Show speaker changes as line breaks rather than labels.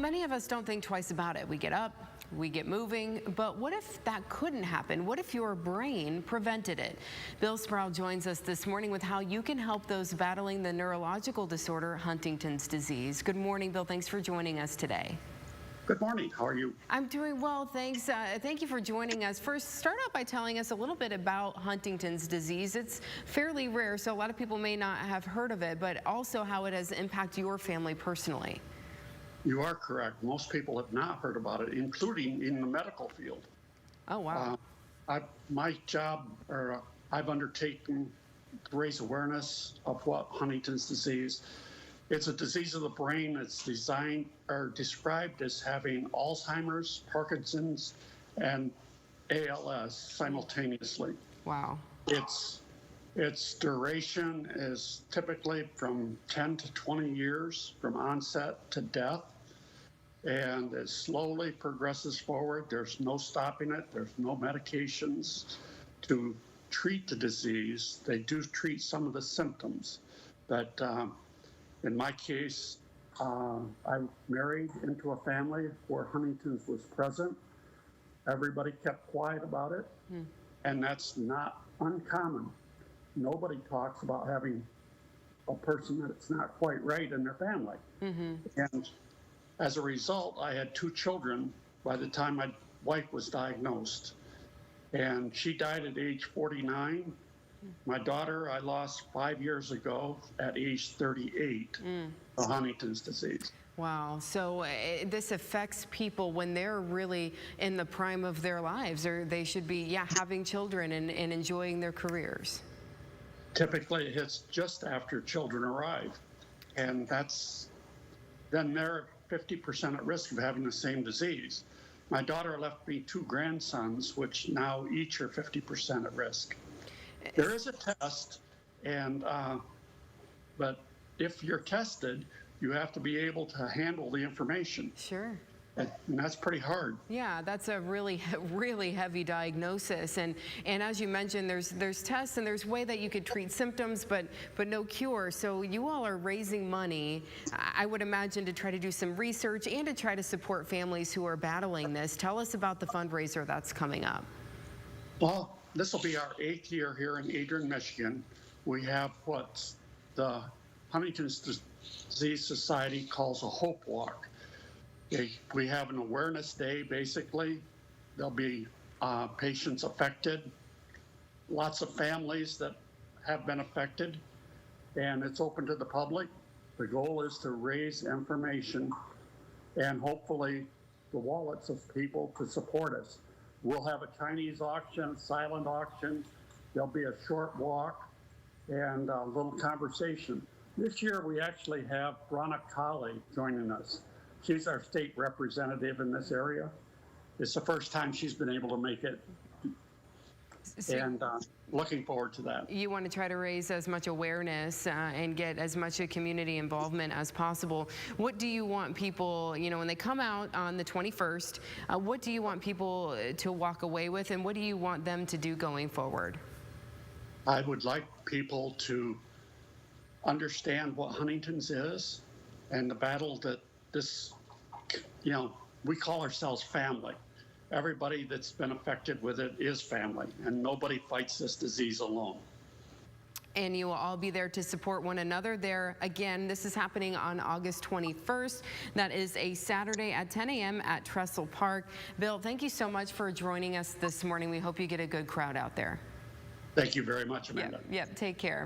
Many of us don't think twice about it. We get up, we get moving, but what if that couldn't happen? What if your brain prevented it? Bill Sproul joins us this morning with how you can help those battling the neurological disorder Huntington's disease. Good morning, Bill. Thanks for joining us today.
Good morning. How are you?
I'm doing well, thanks. Thank you for joining us. First, start out by telling us a little bit about Huntington's disease. It's fairly rare, so a lot of people may not have heard of it, but also how it has impacted your family personally.
You are correct. Most people have not heard about it, including in the medical field.
Oh, wow.
My job, I've undertaken to raise awareness of what Huntington's disease. It's a disease of the brain. It's designed or described as having Alzheimer's, Parkinson's, and ALS simultaneously.
Wow.
Its duration is typically from 10 to 20 years from onset to death, and it slowly progresses forward. There's no stopping it. There's no medications to treat the disease. They do treat some of the symptoms, but in my case, I married into a family where Huntington's was present. Everybody kept quiet about it, and that's not uncommon. Nobody talks about having a person that's not quite right in their family. And as a result, I had 2 children by the time my wife was diagnosed. And she died at age 49. My daughter I lost 5 years ago at age 38 of Huntington's disease.
Wow. So this affects people when they're really in the prime of their lives, or they should be, having children and enjoying their careers.
Typically, it hits just after children arrive, and then they're 50% at risk of having the same disease. My daughter left me 2 grandsons, which now each are 50% at risk. There is a test, but if you're tested, you have to be able to handle the information.
Sure.
And that's pretty hard.
Yeah, that's a really, really heavy diagnosis. And as you mentioned, there's tests and there's way that you could treat symptoms, but no cure. So you all are raising money, I would imagine, to try to do some research and to try to support families who are battling this. Tell us about the fundraiser that's coming up.
Well, this will be our 8th year here in Adrian, Michigan. We have what the Huntington's Disease Society calls a Hope Walk. We have an awareness day, basically. There'll be patients affected, lots of families that have been affected, and it's open to the public. The goal is to raise information and hopefully the wallets of people to support us. We'll have a Chinese auction, silent auction. There'll be a short walk and a little conversation. This year we actually have Brana Kali joining us. She's our state representative in this area. It's the first time she's been able to make it, and looking forward to that.
You want to try to raise as much awareness and get as much community involvement as possible. What do you want people, when they come out on the 21st, what do you want people to walk away with, and what do you want them to do going forward?
I would like people to understand what Huntington's is and the battle that this, we call ourselves family. Everybody that's been affected with it is family, and nobody fights this disease alone.
And you will all be there to support one another there. Again, this is happening on August 21st. That is a Saturday at 10 a.m. at Trestle Park. Bill, thank you so much for joining us this morning. We hope you get a good crowd out there.
Thank you very much, Amanda.
Yep, take care.